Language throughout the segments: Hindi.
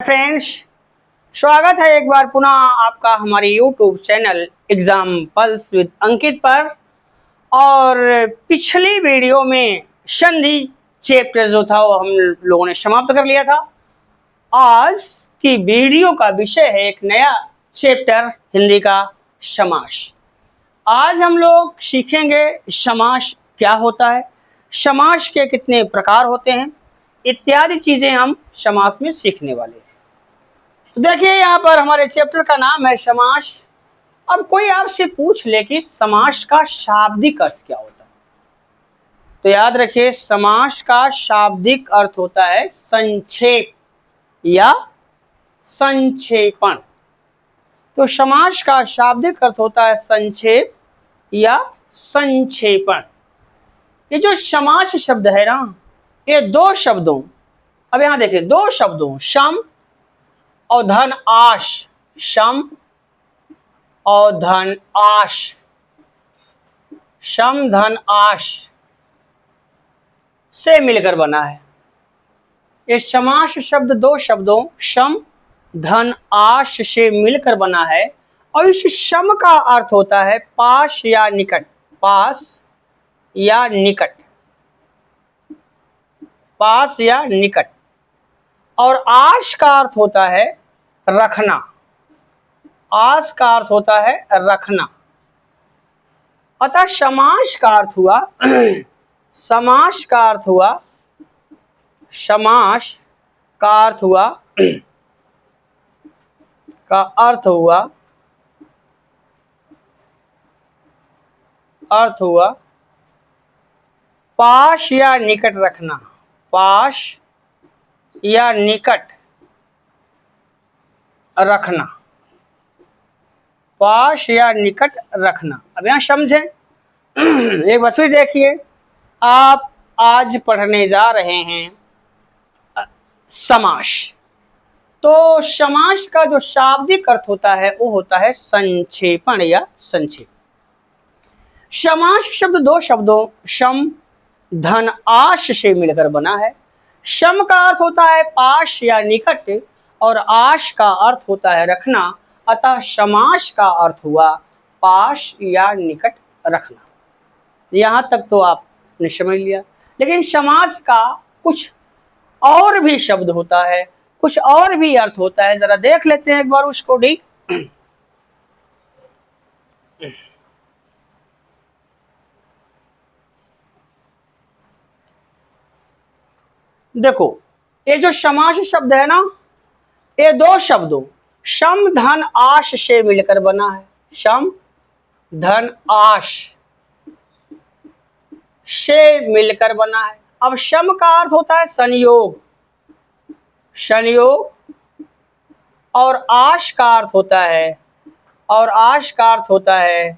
फ्रेंड्स, स्वागत है एक बार पुनः आपका हमारे YouTube channel exam pulse with Ankit पर। और पिछली वीडियो में संधि चैप्टर जो था वो हम लोगों ने समाप्त कर लिया था। आज की वीडियो का विषय है एक नया चैप्टर हिंदी का समास। आज हम लोग सीखेंगे समास क्या होता है, समास के कितने प्रकार होते हैं, इत्यादि चीजें हम समास में सीखने वाले हैं। तो देखिए यहाँ पर हमारे चैप्टर का नाम है समास। अब कोई आपसे पूछ ले कि समास का शाब्दिक अर्थ क्या होता है, तो याद रखिए समास का शाब्दिक अर्थ होता है संक्षेप या संक्षेपण। तो समास का शाब्दिक अर्थ होता है संक्षेप या संक्षेपण। ये जो समास शब्द है ना, ये दो शब्दों, अब यहां देखिए दो शब्दों सम और धन आश, सम और धन आश, सम धन आश से मिलकर बना है। ये समास शब्द दो शब्दों सम धन आश से मिलकर बना है। और इस सम का अर्थ होता है पास या निकट, पास या निकट, पास या निकट। और आश का अर्थ होता है रखना, आस का अर्थ होता है रखना। अतः समास का अर्थ हुआ समास का अर्थ हुआ, समास का अर्थ हुआ का अर्थ हुआ पास या निकट रखना, पास या निकट रखना, पास या निकट रखना। अब यहां समझें एक बार फिर देखिए, आप आज पढ़ने जा रहे हैं समास। तो समास का जो शाब्दिक अर्थ होता है वो होता है संक्षेपण या संक्षेप। समास शब्द दो शब्दों सम धन आश से मिलकर बना है। सम का अर्थ होता है पास या निकट और आश का अर्थ होता है रखना। अतः समास का अर्थ हुआ पास या निकट रखना। यहां तक तो आपने समझ लिया। लेकिन समास का कुछ और भी शब्द होता है, कुछ और भी अर्थ होता है, जरा देख लेते हैं एक बार उसको ठीक। देखो ये जो समास शब्द है ना, ये दो शब्दों सम धन आश से मिलकर बना है। सम धन आश से मिलकर बना है। अब सम का अर्थ होता है संयोग, संयोग। और आश का अर्थ होता है, और आश का अर्थ होता है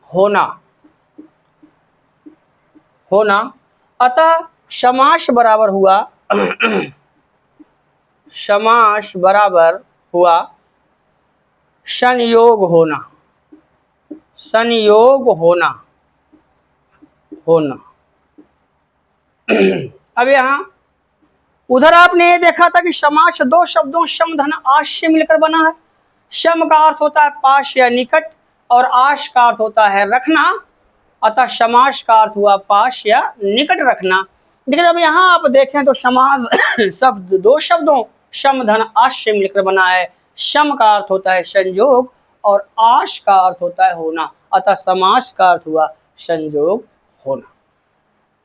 होना, होना। अतः समास बराबर हुआ समास बराबर हुआ संयोग होना, संयोग होना, होना। अब यहां उधर आपने ये देखा था कि समास दो शब्दों सम धन आश से मिलकर बना है। सम का अर्थ होता है पास या निकट और आश का अर्थ होता है रखना। अतः समास का अर्थ हुआ पास या निकट रखना। लेकिन अब यहाँ आप देखें तो समास शब्द दो शब्दों सम धन आश से मिलकर बना है। सम का अर्थ होता है संयोग और आश का अर्थ होता है होना। अतः समास का अर्थ हुआ संयोग होना।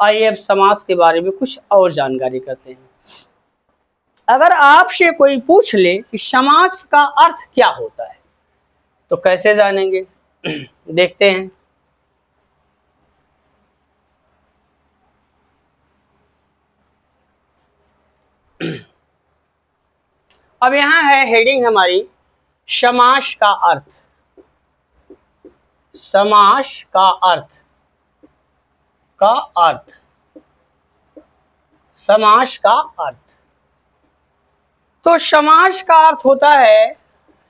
आइए अब समास के बारे में कुछ और जानकारी करते हैं। अगर आपसे कोई पूछ ले कि समास का अर्थ क्या होता है तो कैसे जानेंगे, देखते हैं। अब यहां है हेडिंग हमारी समास का अर्थ, समास का अर्थ, का अर्थ, समास का अर्थ। तो समास का अर्थ होता है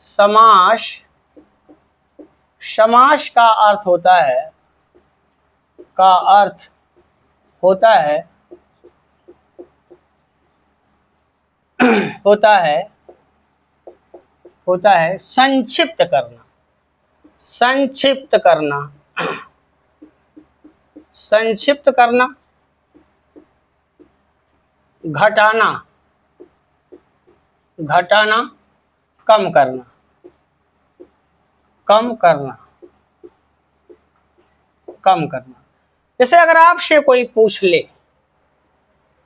समास, समास का अर्थ होता है, का अर्थ होता है होता है संक्षिप्त करना, संक्षिप्त करना, संक्षिप्त करना, घटाना, घटाना, कम करना, कम करना, कम करना। जैसे अगर आपसे कोई पूछ ले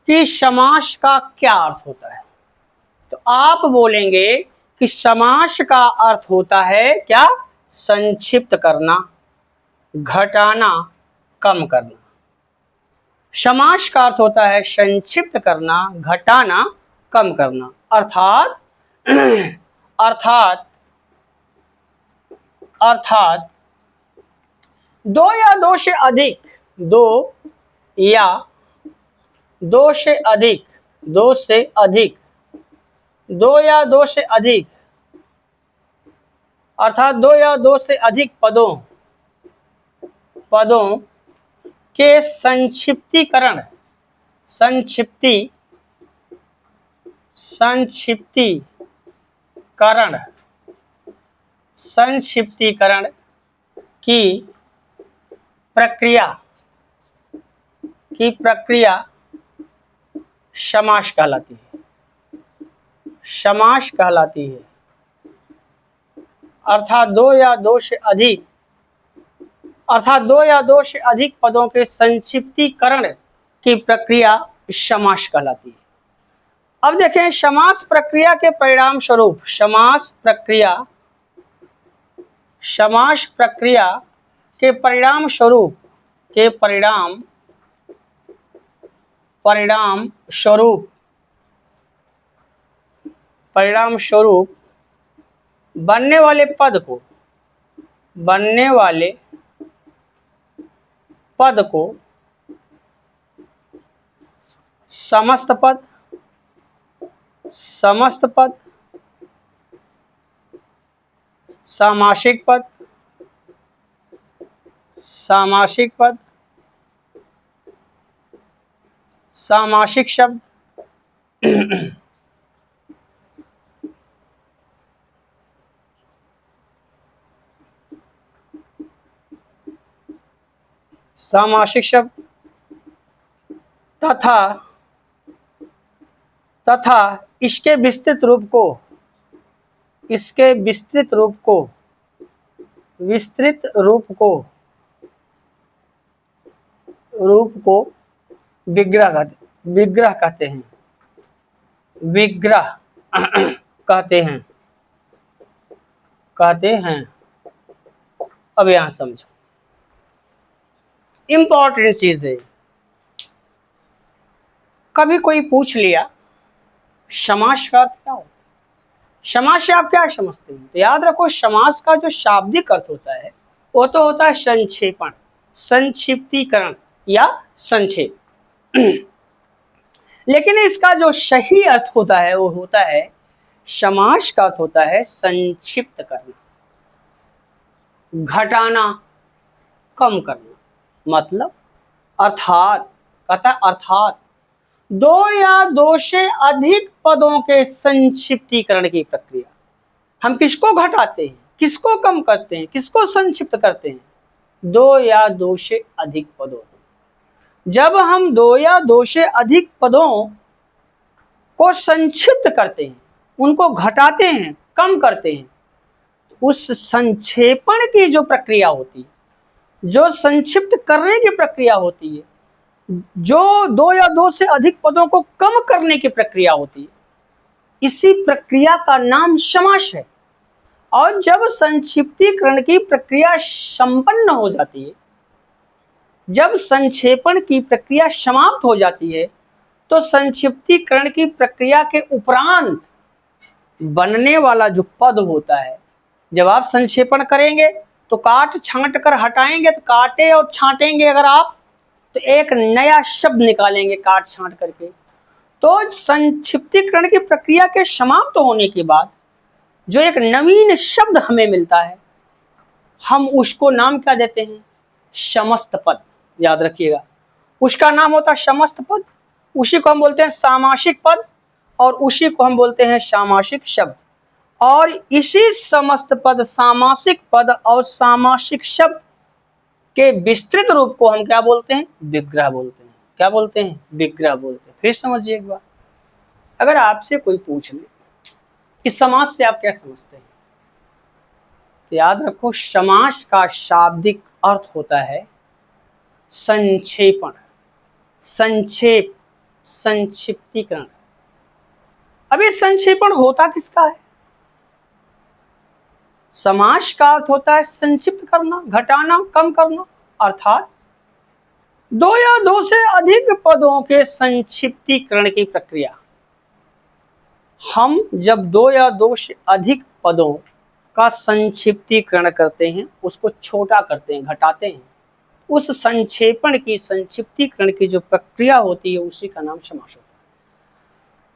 कि समास का क्या अर्थ होता है, तो आप बोलेंगे कि समास का अर्थ होता है क्या? संक्षिप्त करना, घटाना, कम करना। समास का अर्थ होता है संक्षिप्त करना, घटाना, कम करना। अर्थात अर्थात अर्थात दो या दो से अधिक, दो या दो से अधिक, दो से अधिक, दो या दो से अधिक, अर्थात दो या दो से अधिक पदों के संक्षिप्तीकरण, संक्षिप्तीकरण की प्रक्रिया समास कहलाती है, समास कहलाती है। अर्थात दो या दो से अधिक पदों के संक्षिप्तीकरण की प्रक्रिया समास कहलाती है। अब देखें, समास प्रक्रिया के परिणाम स्वरूप, समास प्रक्रिया के परिणाम स्वरूप बनने वाले पद को समस्त पद, सामासिक पद, सामासिक शब्द, सामासिक शब्द तथा इसके विस्तृत रूप को विग्रह कहते हैं, विग्रह कहते हैं। अब यहां समझो, इंपॉर्टेंट चीज है। कभी कोई पूछ लिया समास का अर्थ क्या हो, समास से आप क्या समझते हैं? तो याद रखो, समास का जो शाब्दिक अर्थ होता है वो तो होता है संक्षेपण, संक्षिप्तीकरण या संक्षेप। लेकिन इसका जो सही अर्थ होता है वो होता है, समास का अर्थ होता है संक्षिप्त करना, घटाना, कम करना। मतलब अर्थात दो या दो से अधिक पदों के संक्षिप्तीकरण की प्रक्रिया। हम किसको घटाते हैं, किसको कम करते हैं, किसको संक्षिप्त करते हैं? दो या दो से अधिक पदों। जब हम दो या दो से अधिक पदों को संक्षिप्त करते हैं, उनको घटाते हैं, कम करते हैं, उस संक्षेपण की जो प्रक्रिया होती है, जो संक्षिप्त करने की प्रक्रिया होती है, जो दो या दो से अधिक पदों को कम करने की प्रक्रिया होती है, इसी प्रक्रिया का नाम समास है। और जब संक्षिप्तीकरण की प्रक्रिया संपन्न हो जाती है, जब संक्षेपण की प्रक्रिया समाप्त हो जाती है, तो संक्षिप्तीकरण की प्रक्रिया के उपरांत बनने वाला जो पद होता है, जब आप संक्षेपण करेंगे तो काट छांट कर हटाएंगे, तो काटे और छांटेंगे अगर आप, तो एक नया शब्द निकालेंगे काट छांट करके। तो संक्षिप्तीकरण की प्रक्रिया के समाप्त होने के बाद जो एक नवीन शब्द हमें मिलता है, हम उसको नाम क्या देते हैं? समस्त पद। याद रखिएगा, उसका नाम होता है समस्त पद। उसी को हम बोलते हैं सामासिक पद, और उसी को हम बोलते हैं सामासिक शब्द। और इसी समस्त पद, सामासिक पद और सामासिक शब्द के विस्तृत रूप को हम क्या बोलते हैं? विग्रह बोलते हैं। क्या बोलते हैं? विग्रह बोलते हैं। फिर समझिए एक बार, अगर आपसे कोई पूछ ले कि समास से आप क्या समझते हैं, तो याद रखो समास का शाब्दिक अर्थ होता है संक्षेपण, संक्षेप, संक्षिप्तीकरण। अब ये संक्षेपण होता किसका है? समास का अर्थ होता है संक्षिप्त करना, घटाना, कम करना, अर्थात दो या दो से अधिक पदों के संक्षिप्तीकरण की प्रक्रिया। हम जब दो या दो से अधिक पदों का संक्षिप्तीकरण करते हैं, उसको छोटा करते हैं, घटाते हैं, उस संक्षेपण की, संक्षिप्तीकरण की जो प्रक्रिया होती है उसी का नाम समास होता है।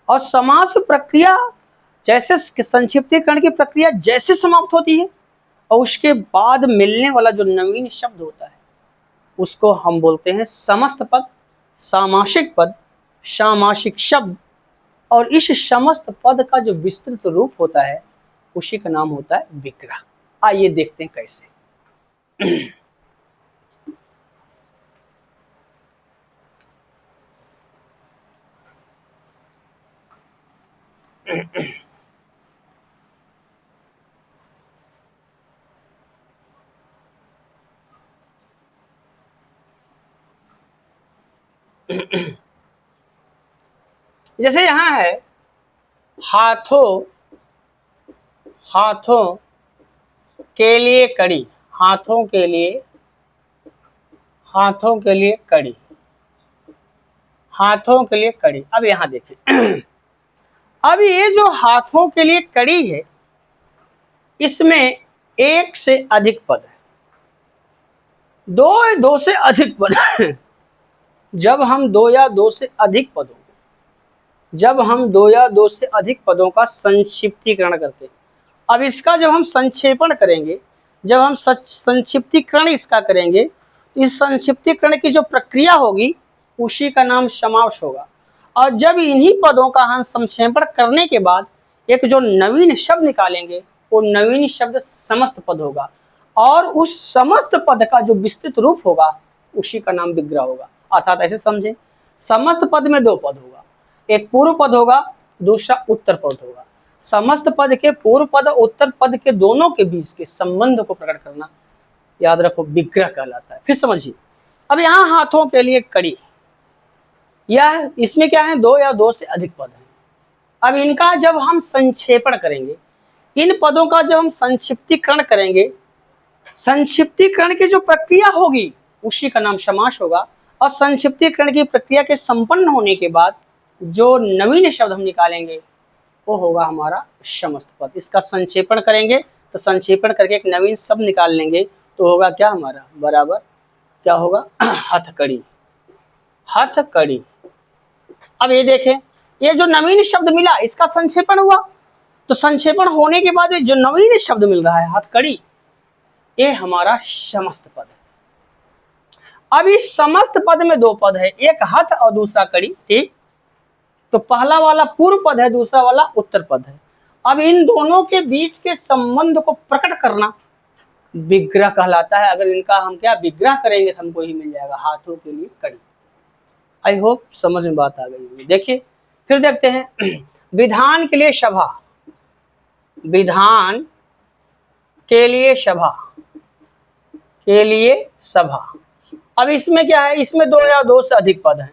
और समास प्रक्रिया जैसे, संक्षिप्तीकरण की प्रक्रिया जैसे समाप्त होती है और उसके बाद मिलने वाला जो नवीन शब्द होता है उसको हम बोलते हैं समस्त पद, सामासिक पद, सामासिक शब्द। और इस समस्त पद का जो विस्तृत रूप होता है उसी का नाम होता है विग्रह। आइए देखते हैं कैसे। जैसे यहां है हाथों, हाथों के लिए कड़ी, हाथों के लिए, हाथों के लिए कड़ी, हाथों के लिए कड़ी। अब यहां देखें, अब ये जो हाथों के लिए कड़ी है इसमें एक से अधिक पद है, दो से अधिक पद है। जब हम दो या दो से अधिक पदों, जब हम दो या दो से अधिक पदों का संक्षिप्तीकरण करते हैं, अब इसका जब हम संक्षेपण करेंगे, जब हम संक्षिप्तीकरण इसका करेंगे, तो इस संक्षिप्तीकरण की जो प्रक्रिया होगी उसी का नाम समास होगा। और जब इन्हीं पदों का हम संक्षेपण करने के बाद एक जो नवीन शब्द निकालेंगे वो नवीन शब्द समस्त पद होगा। और उस समस्त पद का जो विस्तृत रूप होगा उसी का नाम विग्रह होगा। अर्थात ऐसे समझें, समस्त पद में दो पद होगा, एक पूर्व पद होगा, दूसरा उत्तर पद होगा। समस्त पद के पूर्व पद और उत्तर पद के दोनों के बीच के संबंध को प्रकट करना, याद रखो, विग्रह कहलाता है। फिर समझिए, अब यहाँ हाथों के लिए कड़ी, यह इसमें क्या है? दो या दो से अधिक पद हैं। अब इनका जब हम संक्षेपण करेंगे, इन पदों का जब हम संक्षिप्तीकरण करेंगे, संक्षिप्तीकरण की जो प्रक्रिया होगी उसी का नाम समास होगा। और संक्षिप्तीकरण की प्रक्रिया के संपन्न होने के बाद जो नवीन शब्द हम निकालेंगे वो होगा हमारा समस्त पद। इसका संक्षेपण करेंगे तो संक्षेपण करके एक नवीन शब्द निकाल लेंगे तो होगा क्या हमारा? बराबर क्या होगा? हथकड़ी, हथकड़ी। अब ये देखें, ये जो नवीन शब्द मिला इसका संक्षेपण हुआ, तो संक्षेपण होने के बाद जो नवीन शब्द मिल रहा है हथकड़ी, ये हमारा समस्त पद है। अब इस समस्त पद में दो पद है, एक हथ और दूसरा कड़ी, ठीक? तो पहला वाला पूर्व पद है, दूसरा वाला उत्तर पद है। अब इन दोनों के बीच के संबंध को प्रकट करना विग्रह कहलाता है। अगर इनका हम क्या विग्रह करेंगे तो हमको ही मिल जाएगा हाथों के लिए कड़ी। आई होप समझ में बात आ गई होगी। देखिए फिर देखते हैं, विधान के लिए सभा, विधान के लिए सभा, के लिए सभा। अब इसमें क्या है? इसमें दो या दो से अधिक पद हैं।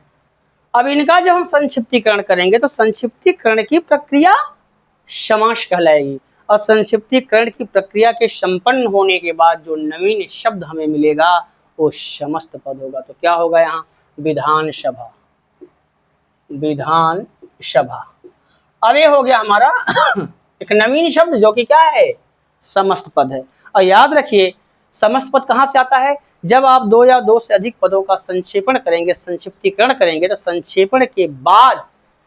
अब इनका जब हम संक्षिप्तीकरण करेंगे तो संक्षिप्तीकरण की प्रक्रिया समास कहलाएगी। और संक्षिप्तीकरण की प्रक्रिया के संपन्न होने के बाद जो नवीन शब्द हमें मिलेगा वो समस्त पद होगा। तो क्या होगा यहाँ? विधान सभा, विधान सभा। अब ये हो गया हमारा एक नवीन शब्द जो कि क्या है? समस्त पद है। और याद रखिए समस्त पद कहाँ से आता है? जब आप दो या दो से अधिक पदों का संक्षेपण करेंगे, संक्षिप्तीकरण करेंगे, तो संक्षेपण के बाद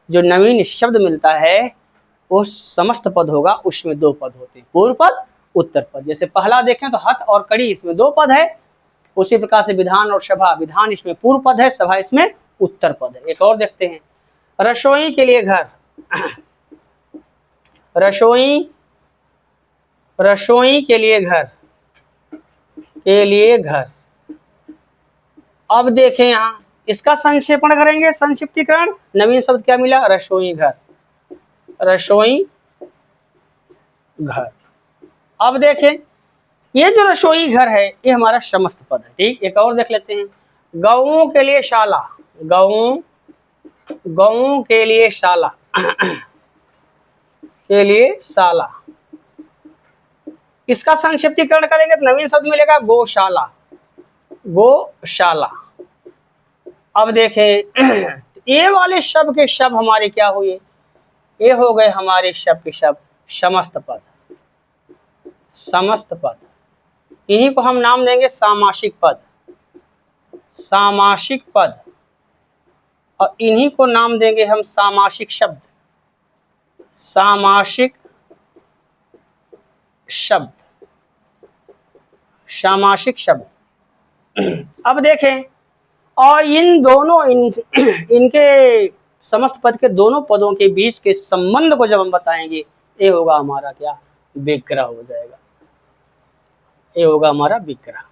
जो नवीन शब्द मिलता है वो समस्त पद होगा। उसमें दो पद होते हैं, पूर्व पद, उत्तर पद। जैसे पहला देखें तो हथ और कड़ी, इसमें दो पद है। उसी प्रकार से विधान और सभा, विधान इसमें पूर्व पद है, सभा इसमें उत्तर पद है। एक और देखते हैं, रसोई के लिए घर, रसोई, रसोई के लिए घर, के लिए घर। अब देखें यहां इसका संक्षेपण करेंगे, संक्षिप्तीकरण। नवीन शब्द क्या मिला? रसोई घर, रसोई घर। अब देखें ये जो रसोई घर है ये हमारा समस्त पद है। ठीक, एक और देख लेते हैं। गौओं के लिए शाला, गौओं, गौओं के लिए शाला के लिए शाला। इसका संक्षिप्तीकरण करेंगे तो नवीन शब्द मिलेगा गौशाला, गौशाला। अब देखें ये वाले शब्द के शब्द हमारे क्या हुए? ये हो गए हमारे शब्द के शब्द समस्त पद, समस्त पद। इन्हीं को हम नाम देंगे सामासिक पद, सामासिक पद। और इन्हीं को नाम देंगे हम सामासिक शब्द, सामासिक शब्द, सामासिक शब्द। अब देखें और इन दोनों इनके समस्त पद के दोनों पदों के बीच के संबंध को जब हम बताएंगे ये होगा हमारा क्या? विग्रह हो जाएगा, ये होगा हमारा विग्रह।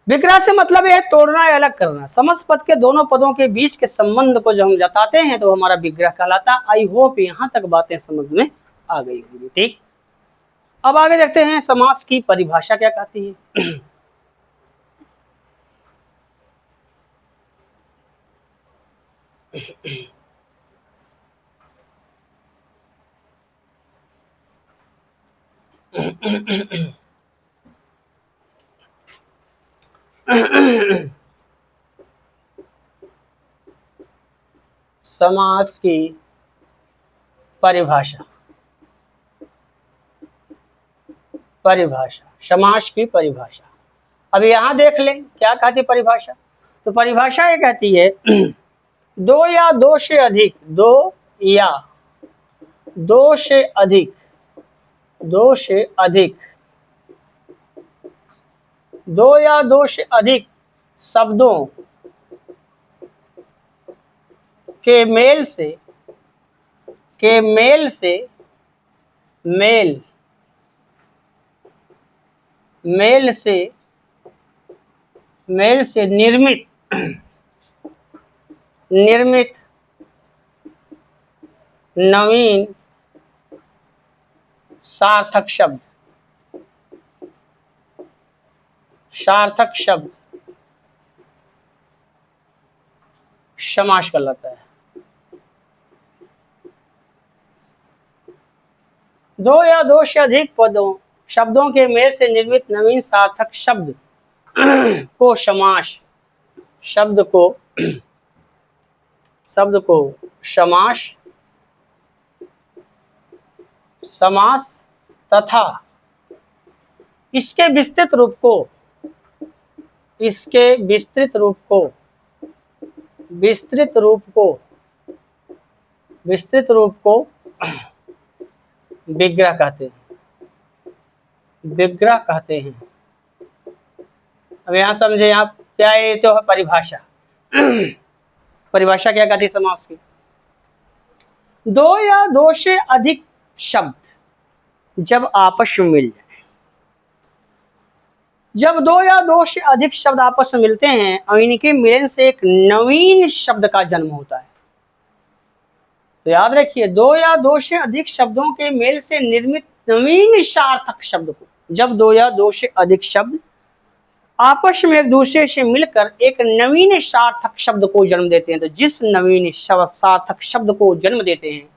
विग्रह से मतलब है तोड़ना या अलग करना। समस्त पद के दोनों पदों के बीच के संबंध को जब हम जताते हैं तो हमारा विग्रह कहलाता। आई होप यहां तक बातें समझ में आ गई होंगी। ठीक, अब आगे देखते हैं समास की परिभाषा क्या कहती है। समास की परिभाषा, परिभाषा, समास की परिभाषा। अब यहां देख लें क्या कहती परिभाषा। तो परिभाषा ये कहती है दो या दो से अधिक, दो या दो से अधिक, दो से अधिक, दो या दो से अधिक शब्दों के मेल से, के मेल से, मेल, मेल से, मेल से निर्मित, निर्मित नवीन सार्थक शब्द, सार्थक शब्द समास कहलाता है। दो या दो से अधिक पदों शब्दों के मेल से निर्मित नवीन सार्थक शब्द को समास, शब्द को, शब्द को समास, समास तथा इसके विस्तृत रूप को, इसके विस्तृत रूप को, विस्तृत रूप को, विस्तृत रूप को विग्रह कहते हैं, विग्रह कहते हैं। अब यहां समझे आप क्या है? तो है परिभाषा। परिभाषा क्या कहती है समास की? दो या दो से अधिक शब्द जब आपस में मिल जाए, जब दो या दो से अधिक शब्द आपस में मिलते हैं और इनके मिलन से एक नवीन शब्द का जन्म होता है। तो याद रखिए दो या दो से अधिक शब्दों के मेल से निर्मित नवीन सार्थक शब्द को, जब दो या दो से अधिक शब्द आपस में एक दूसरे से मिलकर एक नवीन सार्थक शब्द को जन्म देते हैं, तो जिस नवीन सार्थक शब्द को जन्म देते हैं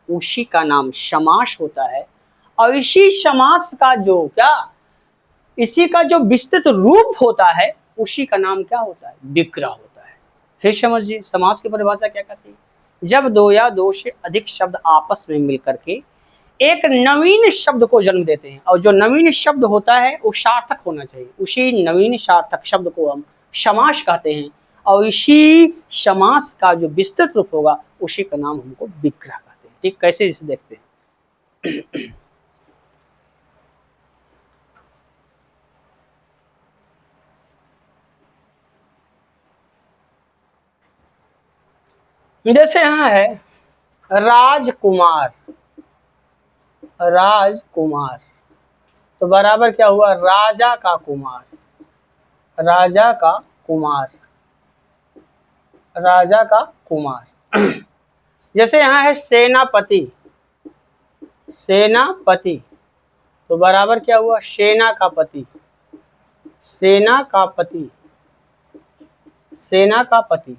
उसी का नाम समास होता है। और इसी समास का जो क्या, इसी का जो विस्तृत रूप होता है उसी का नाम क्या होता है? विग्रह होता है। फिर समझिए समास की परिभाषा क्या कहती है? जब दो या दो से अधिक शब्द आपस में मिलकर के एक नवीन शब्द को जन्म देते हैं और जो नवीन शब्द होता है वो सार्थक होना चाहिए, उसी नवीन सार्थक शब्द को हम समास कहते हैं। और इसी समास का जो विस्तृत रूप होगा उसी का नाम हमको विग्रह कहते हैं। ठीक, कैसे इसे देखते हैं। जैसे यहाँ है राजकुमार, राजकुमार, तो बराबर क्या हुआ, राजा का कुमार, राजा का कुमार, राजा का कुमार। जैसे यहाँ है सेनापति, सेनापति, तो बराबर क्या हुआ, सेना का पति, सेना का पति, सेना का पति।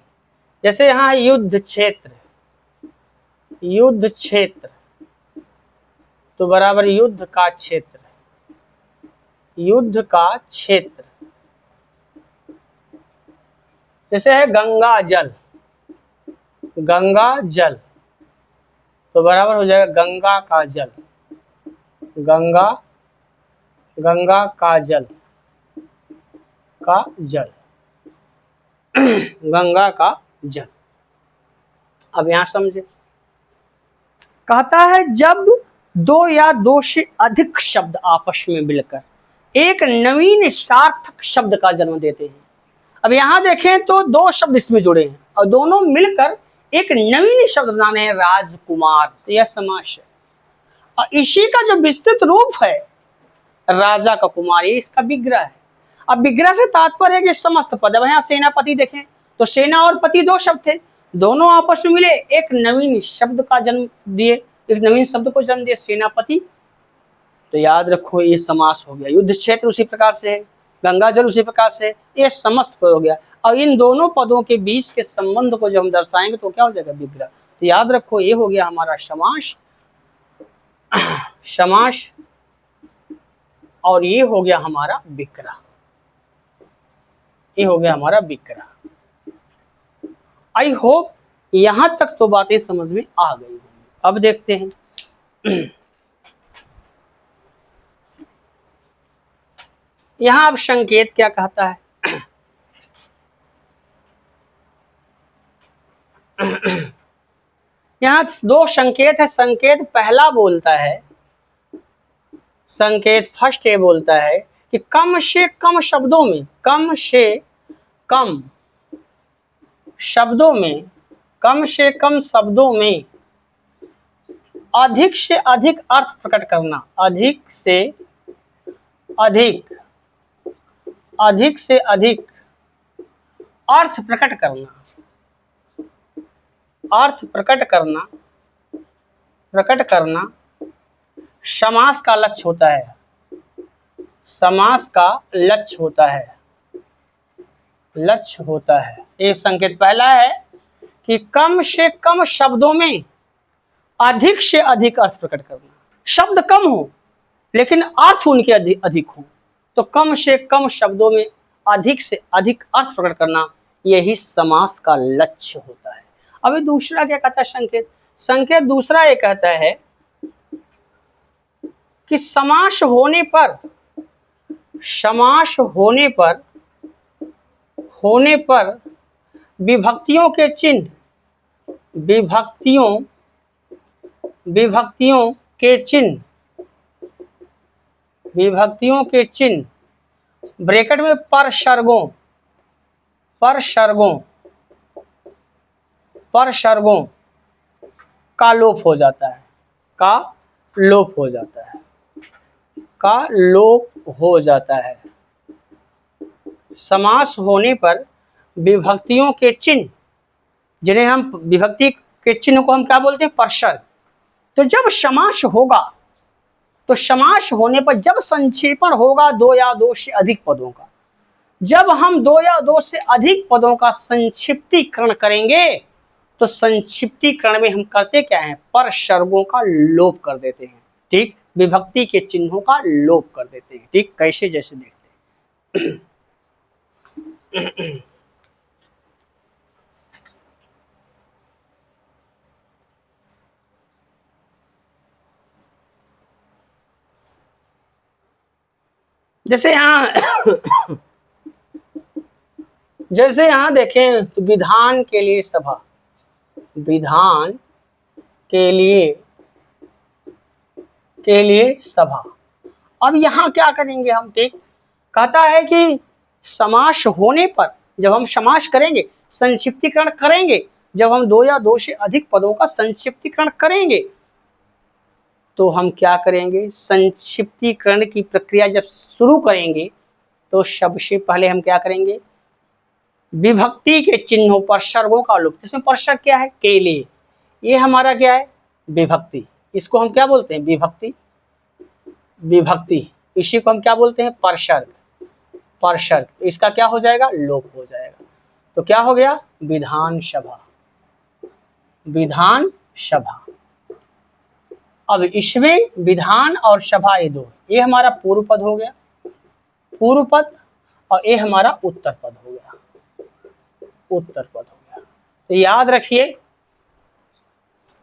जैसे यहाँ है युद्ध क्षेत्र, युद्ध क्षेत्र, तो बराबर युद्ध का क्षेत्र, युद्ध का क्षेत्र। जैसे है गंगा जल, गंगा जल, तो बराबर हो जाएगा गंगा का जल, गंगा, गंगा का जल, का जल, गंगा का जल। अब यहां समझे, कहता है जब दो या दो से अधिक शब्द आपस में मिलकर एक नवीन सार्थक शब्द का जन्म देते हैं। अब यहां देखें तो दो शब्द इसमें जुड़े हैं और दोनों मिलकर एक नवीन शब्द बनाने हैं, राजकुमार, तो यह समास है। और इसी का जो विस्तृत रूप है राजा का कुमार, ये इसका विग्रह है। अब विग्रह से तात्पर्य है कि समस्त पद। अब यहाँ सेनापति देखें तो सेना और पति दो शब्द थे, दोनों आपस में मिले एक नवीन शब्द का जन्म दिए, एक नवीन शब्द को जन्म दिए, सेनापति। तो याद रखो ये समास हो गया। युद्ध क्षेत्र उसी प्रकार से है, गंगा जल उसी प्रकार से, ये समस्त पद हो गया। और इन दोनों पदों के बीच के संबंध को जब हम दर्शाएंगे तो क्या हो जाएगा, विग्रह। तो याद रखो ये हो गया हमारा समास, समास, और ये हो गया हमारा विग्रह, ये हो गया हमारा विग्रह। आई होप यहां तक तो बातें समझ में आ गई। अब देखते हैं यहां अब संकेत क्या कहता है। यहां दो संकेत है। संकेत पहला बोलता है, संकेत फर्स्ट ये बोलता है कि कम से कम शब्दों में, कम से कम शब्दों में, कम से कम शब्दों में अधिक से अधिक अर्थ प्रकट करना, अधिक से अधिक, अधिक से अधिक अर्थ प्रकट करना, अर्थ प्रकट करना, प्रकट करना समास का लक्ष्य होता है, समास का लक्ष्य होता है, लक्ष्य होता है। एक संकेत पहला है कि कम से कम शब्दों में अधिक से अधिक अर्थ प्रकट करना। शब्द कम हो लेकिन अर्थ उनके अधिक हो, तो कम से कम शब्दों में अधिक से अधिक अर्थ प्रकट करना, यही समास का लक्ष्य होता है। अभी दूसरा क्या कहता है संकेत, संकेत दूसरा ये कहता है कि समास होने पर, समास होने पर, होने पर विभक्तियों के चिन्ह, विभक्तियों, विभक्तियों के चिन्ह, विभक्तियों के चिन्ह ब्रैकेट में परसर्गों, परसर्गों, परसर्गों का लोप हो जाता है, का लोप हो जाता है, का लोप हो जाता है। समास होने पर विभक्तियों के चिन्ह, जिन्हें हम विभक्ति के चिन्ह को हम क्या बोलते हैं, परसर्ग। तो जब समास होगा, तो समास होने पर जब संक्षेपण होगा दो या दो से अधिक पदों का, जब हम दो या दो से अधिक पदों का संक्षिप्तीकरण करेंगे, तो संक्षिप्तीकरण में हम करते क्या है, परसर्गों का लोप कर देते हैं, ठीक, विभक्ति के चिन्हों का लोप कर देते हैं, ठीक। कैसे, जैसे देखते हैं जैसे यहाँ जैसे यहाँ देखें तो विधान के लिए सभा, विधान के लिए सभा। अब यहाँ क्या करेंगे हम, ठीक, कहता है कि समास होने पर, जब हम समास करेंगे, संक्षिप्तीकरण करेंगे, जब हम दो या दो से अधिक पदों का संक्षिप्तीकरण करेंगे तो हम क्या करेंगे, संक्षिप्तीकरण की प्रक्रिया जब शुरू करेंगे तो सबसे पहले हम क्या करेंगे, विभक्ति के चिन्हों पर सर्गों का लोप। इसमें परसर्ग क्या है, केले, ये हमारा क्या है, विभक्ति, इसको हम क्या बोलते हैं, विभक्ति, विभक्ति, इसी को हम क्या बोलते हैं, परसर्ग, परसर्ग, इसका क्या हो जाएगा, लोप हो जाएगा। तो क्या हो गया, विधानसभा, विधानसभा। अब इसमें विधान और सभा ये दो, ये हमारा पूर्व पद हो गया, पूर्व पद, और ये हमारा उत्तर पद हो गया, उत्तर पद हो गया। तो याद रखिए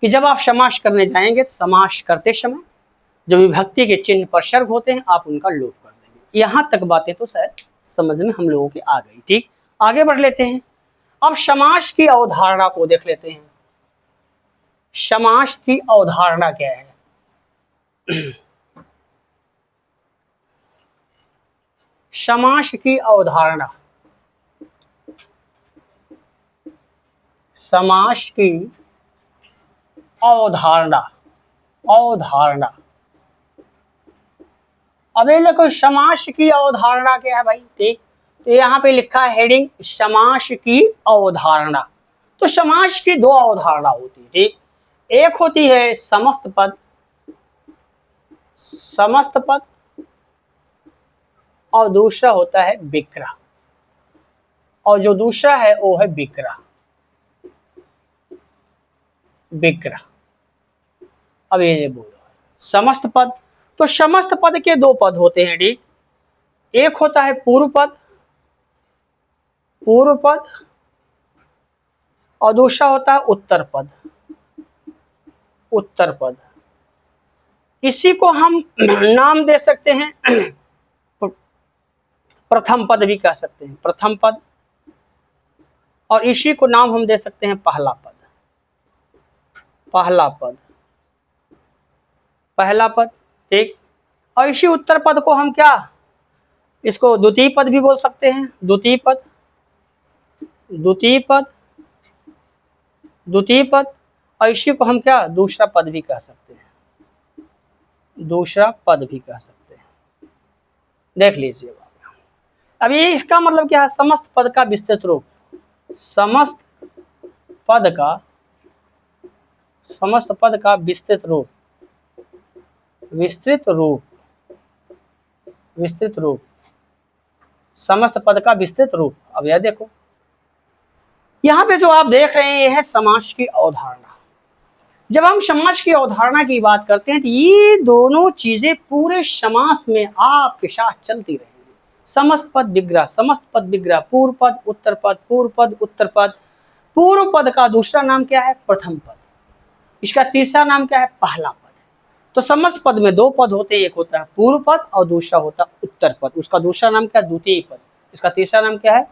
कि जब आप समास करने जाएंगे तो समास करते समय जो विभक्ति के चिन्ह पर सर्ग होते हैं आप उनका लोप कर देंगे। यहां तक बातें तो शायद समझ में हम लोगों के आ गई। ठीक, आगे बढ़ लेते हैं। अब समास की अवधारणा को देख लेते हैं। समास की अवधारणा क्या है? समास की अवधारणा, समास की अवधारणा, अवधारणा। अब ये देखो समास की अवधारणा क्या है भाई, ठीक, तो यहाँ पे लिखा है हेडिंग समास की अवधारणा। तो समास की दो अवधारणा होती है, ठीक, एक होती है समस्त पद, समस्त पद, और दूसरा होता है विग्रह, और जो दूसरा है वो है विग्रह, विग्रह। अब ये बोलो समस्त पद, तो समस्त पद के दो पद होते हैं, ठीक, एक होता है पूर्व पद, पूर्व पद, और दूसरा होता है उत्तर पद, उत्तर पद। इसी को हम नाम दे सकते हैं, प्रथम पद भी कह सकते हैं, प्रथम पद, और इसी को नाम हम दे सकते हैं पहला पद, पहला पद, पहला पद, ठीक। और इसी उत्तर पद को हम क्या, इसको द्वितीय पद भी बोल सकते हैं, द्वितीय पद, द्वितीय पद, द्वितीय पद, और इसी को हम क्या, दूसरा पद भी कह सकते हैं, दूसरा पद भी कह सकते हैं। देख लीजिए अब ये इसका मतलब क्या है, समस्त पद का विस्तृत रूप, समस्त पद का, समस्त पद का विस्तृत रूप, विस्तृत रूप, विस्तृत रूप, समस्त पद का विस्तृत रूप। अब यह देखो यहाँ पे जो आप देख रहे हैं ये है समास की अवधारणा। जब हम समास की अवधारणा की बात करते हैं तो ये दोनों चीजें पूरे समास में आपके साथ चलती रहेंगी। समस्त पद विग्रह, समस्त पद विग्रह, पूर्व पद उत्तर पद, पूर्व पद उत्तर पद। पूर्व पद का दूसरा नाम क्या है, प्रथम पद, इसका तीसरा नाम क्या है, पहला पद। तो समस्त पद में दो पद होते हैं, एक होता है पूर्व पद और दूसरा होता है उत्तर पद, उसका दूसरा नाम क्या है, द्वितीय पद, इसका तीसरा नाम क्या है,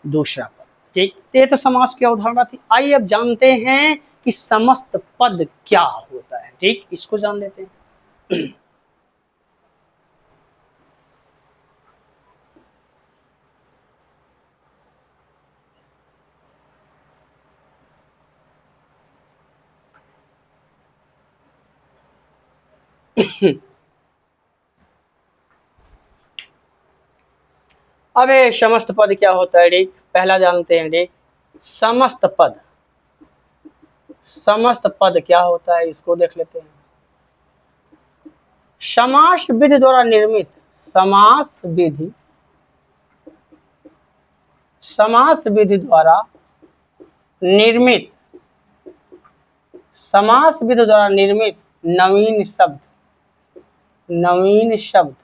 दूसरा पद। ठीक, ये तो समास की अवधारणा थी। आइए अब जानते हैं कि समस्त पद क्या होता है, ठीक, इसको जान लेते हैं। अब ये समस्त पद क्या होता है, ठीक, पहला जानते हैं, ठीक, समस्त पद, समस्त पद क्या होता है इसको देख लेते हैं। समास विधि द्वारा निर्मित, समास विधि, समास विधि द्वारा निर्मित, समास विधि द्वारा निर्मित नवीन शब्द, नवीन शब्द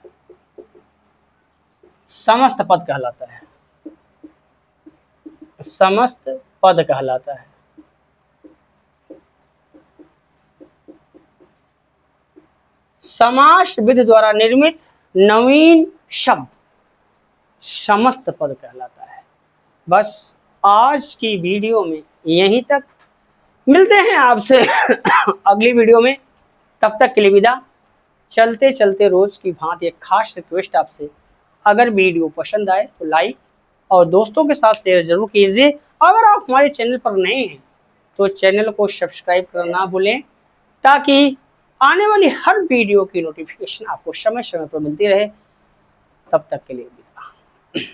समस्त पद कहलाता है, समस्त पद कहलाता है। समास विधि द्वारा निर्मित नवीन शब्द समस्त पद कहलाता है। बस आज की वीडियो में यहीं तक, मिलते हैं आपसे अगली वीडियो में, तब तक के लिए विदा। चलते चलते रोज की भांति एक खास रिक्वेस्ट आपसे, अगर वीडियो पसंद आए तो लाइक और दोस्तों के साथ शेयर जरूर कीजिए। अगर आप हमारे चैनल पर नए हैं तो चैनल को सब्सक्राइब करना ना भूलें, ताकि आने वाली हर वीडियो की नोटिफिकेशन आपको समय समय पर मिलती रहे। तब तक के लिए